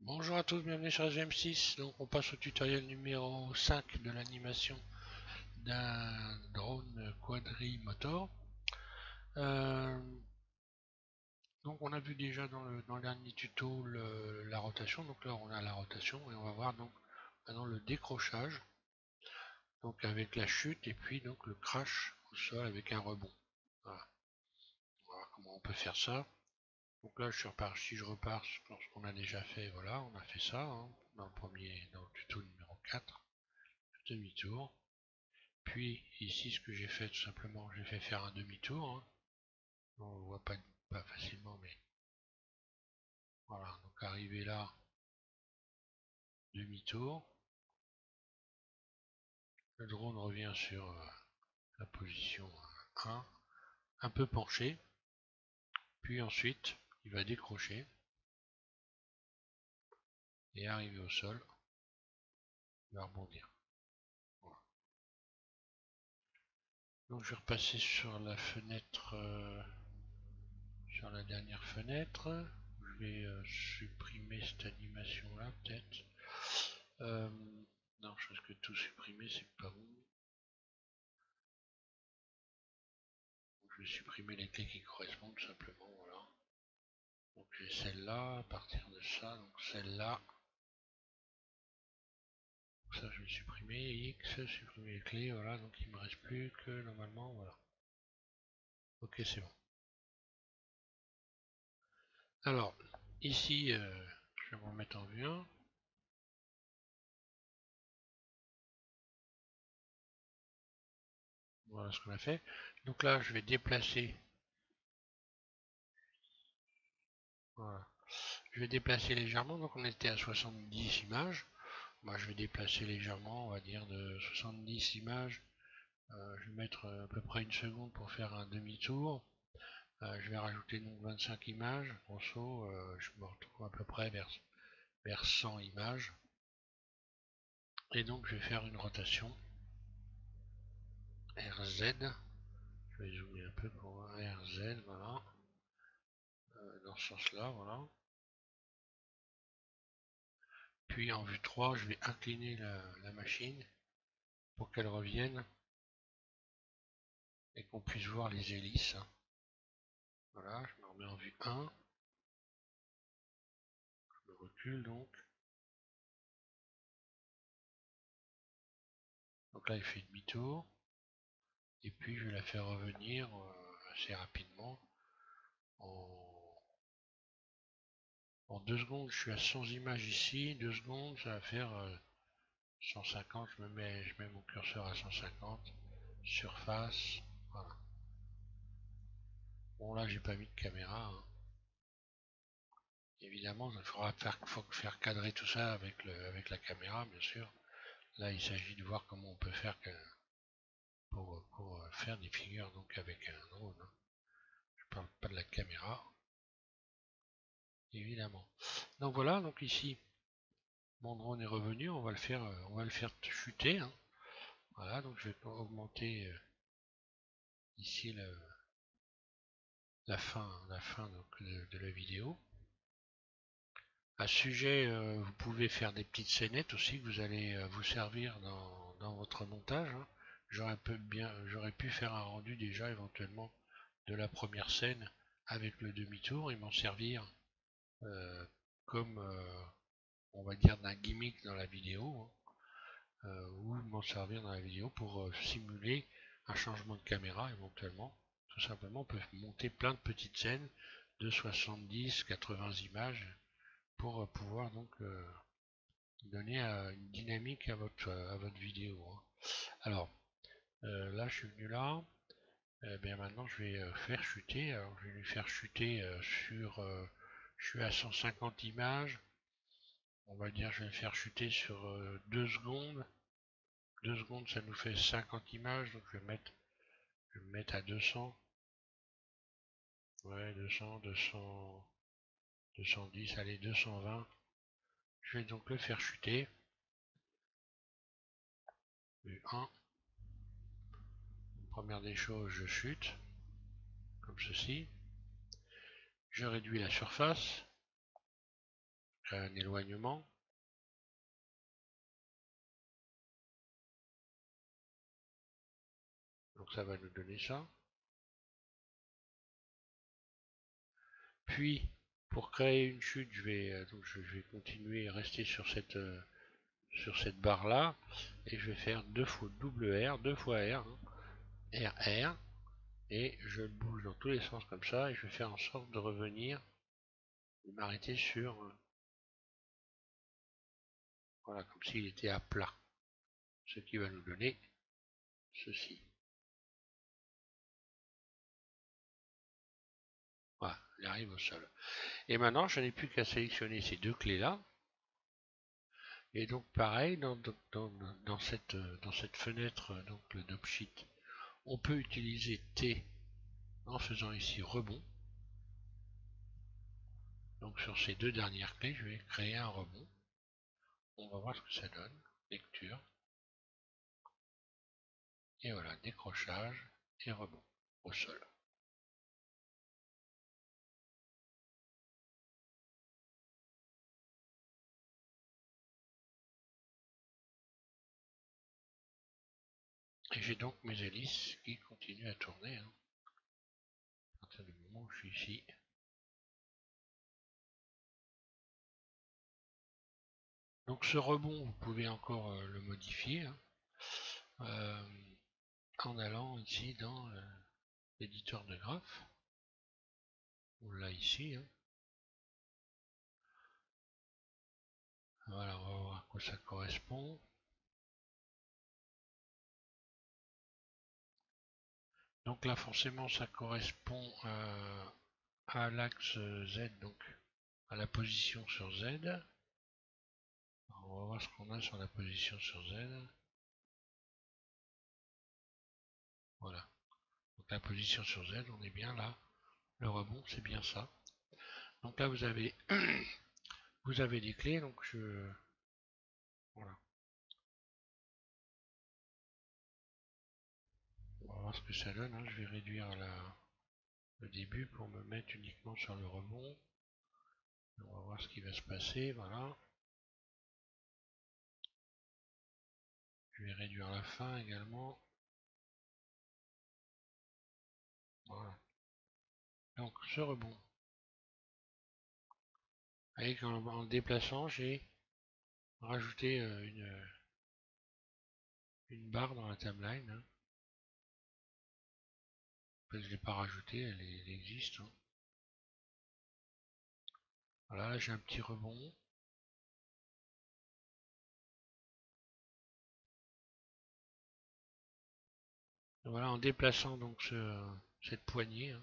Bonjour à tous, bienvenue sur SVM6. Donc on passe au tutoriel numéro 5 de l'animation d'un drone quadrimotor. Euh, donc on a vu déjà dans le dernier tuto la rotation. Donc là on a la rotation et on va voir donc maintenant le décrochage. Donc avec la chute et puis donc le crash au sol avec un rebond. Voilà. On va voir comment on peut faire ça. Donc là je suis reparti, si je repars sur ce qu'on a déjà fait, voilà, on a fait ça hein, dans le tuto numéro 4. Demi-tour. Puis ici ce que j'ai fait tout simplement, j'ai fait faire un demi-tour. Hein. On ne voit pas facilement, mais voilà. Donc arrivé là, demi-tour. Le drone revient sur la position 1, un peu penché. Puis ensuite, il va décrocher et arriver au sol, il va rebondir. Voilà. Donc je vais repasser sur la fenêtre, sur la dernière fenêtre. Je vais supprimer cette animation là peut-être. Euh, non, je risque de tout supprimer, c'est pas bon. Je vais supprimer les clés qui correspondent tout simplement, voilà. Donc j'ai celle-là, à partir de ça, donc celle-là. Ça je vais supprimer, X, supprimer les clés, voilà, donc il me reste plus que normalement, voilà. Ok, c'est bon. Alors, ici, je vais me remettre en vue 1. Voilà ce qu'on a fait. Donc là, je vais déplacer. Voilà. Je vais déplacer légèrement, donc on était à 70 images. Moi, je vais déplacer légèrement, on va dire de 70 images. Je vais mettre à peu près une seconde pour faire un demi-tour. Je vais rajouter donc 25 images. Grosso, je me retrouve à peu près vers 100 images. Et donc, je vais faire une rotation RZ. Je vais zoomer un peu pour voir RZ, voilà. Dans ce sens-là, voilà. Puis en vue 3, je vais incliner la machine pour qu'elle revienne et qu'on puisse voir les hélices. Voilà, je me remets en vue 1. Je me recule donc. Donc là, il fait demi-tour. Et puis, je vais la faire revenir assez rapidement. En 2 secondes, je suis à 100 images ici. 2 secondes, ça va faire 150. Je mets mon curseur à 150. Surface. Voilà. Bon, là, j'ai pas mis de caméra. Hein. Évidemment, il faut faire cadrer tout ça avec la caméra, bien sûr. Là, il s'agit de voir comment on peut faire pour faire des figures donc avec un drone. Hein. Je parle pas de la caméra, évidemment. Donc voilà, donc ici, mon drone est revenu. On va le faire chuter. Hein. Voilà, donc je vais augmenter ici la fin donc, de la vidéo. À ce sujet, vous pouvez faire des petites scénettes aussi que vous allez vous servir dans votre montage. Hein. J'aurais pu faire un rendu déjà éventuellement de la première scène avec le demi-tour et m'en servir euh, comme on va dire d'un gimmick dans la vidéo hein, ou m'en servir dans la vidéo pour simuler un changement de caméra éventuellement. Tout simplement, on peut monter plein de petites scènes de 70-80 images pour pouvoir donc donner une dynamique à votre vidéo. Hein. Alors, là, je suis venu là. Bien maintenant, je vais faire chuter. Alors, je vais lui faire chuter je suis à 150 images. On va dire, je vais le faire chuter sur 2 secondes. 2 secondes, ça nous fait 50 images. Donc, je vais me mettre à 200. Ouais, 200, 200, 210, allez, 220. Je vais donc le faire chuter. 1. Première des choses, je chute, comme ceci. Je réduis la surface. crée un éloignement. Donc ça va nous donner ça. Puis, pour créer une chute, je vais continuer à rester sur cette barre là, et je vais faire deux fois R, deux fois R, RR, et je le bouge dans tous les sens comme ça, et je vais faire en sorte de revenir, de m'arrêter sur, voilà, comme s'il était à plat, ce qui va nous donner ceci. Voilà, il arrive au sol. Et maintenant, je n'ai plus qu'à sélectionner ces deux clés-là. Et donc, pareil, dans cette fenêtre, donc le Dopsheet, on peut utiliser T en faisant ici rebond. Donc, sur ces deux dernières clés, je vais créer un rebond. On va voir ce que ça donne. Lecture. Et voilà, décrochage et rebond au sol. Et j'ai donc mes hélices qui continuent à tourner. À partir du moment où je suis ici. Donc ce rebond, vous pouvez encore le modifier en allant ici dans l'éditeur de graphes. On l'a ici. Voilà, on va voir à quoi ça correspond. Donc là, forcément, ça correspond à l'axe Z, donc à la position sur Z. Alors, on va voir ce qu'on a sur la position sur Z. Voilà. Donc la position sur Z, on est bien là. Le rebond, c'est bien ça. Donc là, vous avez vous avez des clés. Donc voilà. On va voir ce que ça donne. Je vais réduire le début pour me mettre uniquement sur le rebond. On va voir ce qui va se passer. Voilà. Je vais réduire la fin également. Voilà. Donc ce rebond. Avec en le déplaçant, j'ai rajouté une barre dans la timeline. Je ne l'ai pas rajoutée, elle existe. Voilà, là j'ai un petit rebond. Et voilà, en déplaçant donc cette poignée.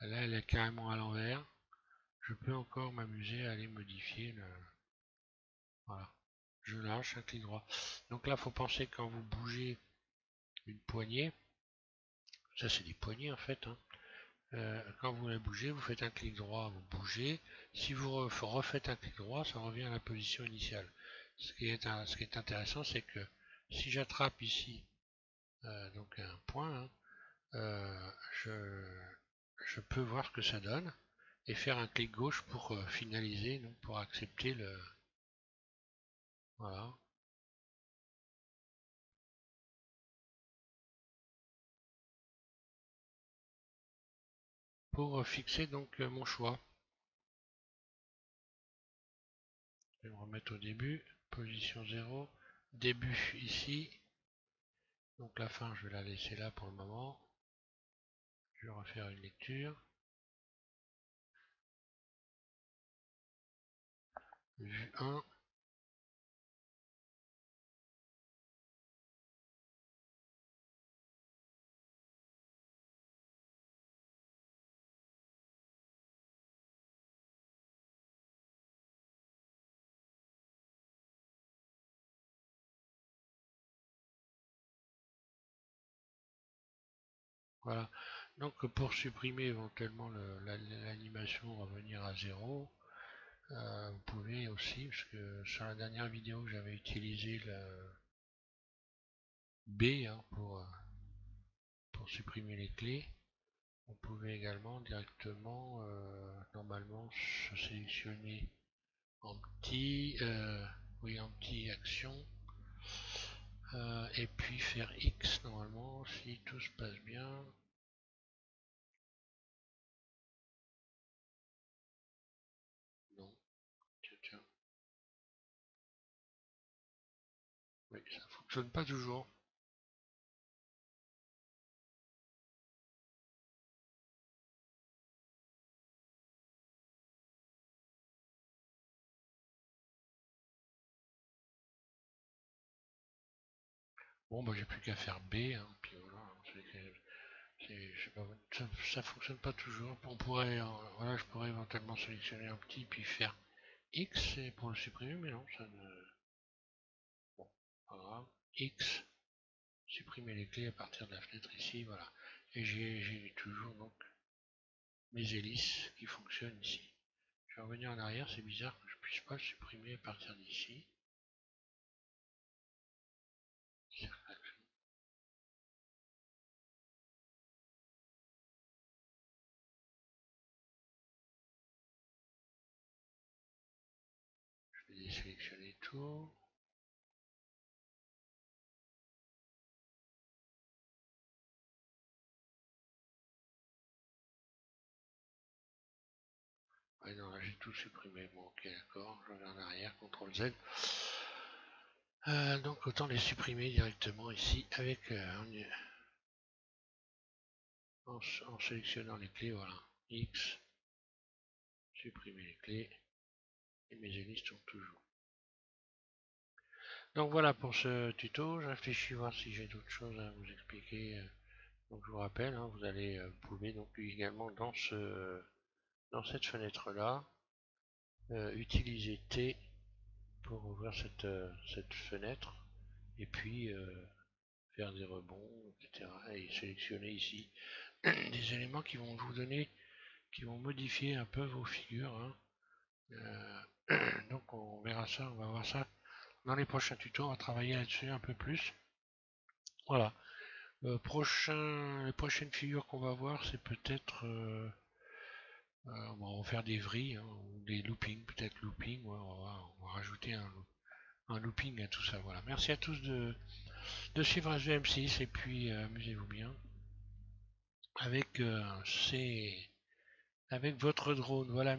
Là, elle est carrément à l'envers. Je peux encore m'amuser à aller modifier le. Voilà. Je lâche un clic droit. Donc là, il faut penser quand vous bougez une poignée. Ça, c'est des poignées en fait. Quand vous la bougez, vous faites un clic droit, vous bougez. Si vous refaites un clic droit, ça revient à la position initiale. Ce qui est intéressant, c'est que si j'attrape ici donc un point, je peux voir ce que ça donne et faire un clic gauche pour finaliser, donc pour accepter le. Voilà. Pour fixer donc mon choix. Je vais me remettre au début, position 0, début ici, donc la fin je vais la laisser là pour le moment. Je vais refaire une lecture. Vue 1. Voilà. Donc pour supprimer éventuellement l'animation, revenir à 0, vous pouvez aussi, parce que sur la dernière vidéo j'avais utilisé le B pour supprimer les clés. Vous pouvez également directement, normalement, se sélectionner en petit, oui, en petit action, et puis faire X normalement si tout se passe bien. Non, tiens, tiens. Oui, ça fonctionne pas toujours. Bon, bah j'ai plus qu'à faire B, hein, puis voilà. Je sais pas, ça fonctionne pas toujours. On pourrait, voilà, je pourrais éventuellement sélectionner un petit, puis faire X pour le supprimer, mais non, ça ne. Bon, pas grave. X, supprimer les clés à partir de la fenêtre ici, voilà. Et j'ai toujours donc mes hélices qui fonctionnent ici. Je vais revenir en arrière, c'est bizarre que je puisse pas le supprimer à partir d'ici. Je vais désélectionner tout. Ouais, non, là j'ai tout supprimé. Bon, ok, d'accord. Je reviens en arrière, CTRL Z. Donc autant les supprimer directement ici avec en sélectionnant les clés, voilà. X, supprimer les clés, et mes hélices sont toujours. Donc voilà pour ce tuto, je réfléchis voir si j'ai d'autres choses à vous expliquer. Donc je vous rappelle, hein, vous pouvez donc également dans cette fenêtre là utiliser T pour ouvrir cette fenêtre et puis faire des rebonds, etc. Et sélectionner ici des éléments qui vont vous donner, qui vont modifier un peu vos figures, hein. Donc on verra ça, on va voir ça dans les prochains tutos, on va travailler là-dessus un peu plus. Voilà. Les prochaines figures qu'on va voir, c'est peut-être on va faire des vrilles, hein, ou des loopings, peut-être looping, ouais, on va rajouter un looping à tout ça. Voilà. Merci à tous de suivre SVM6 et puis amusez-vous bien avec, avec votre drone. Voilà.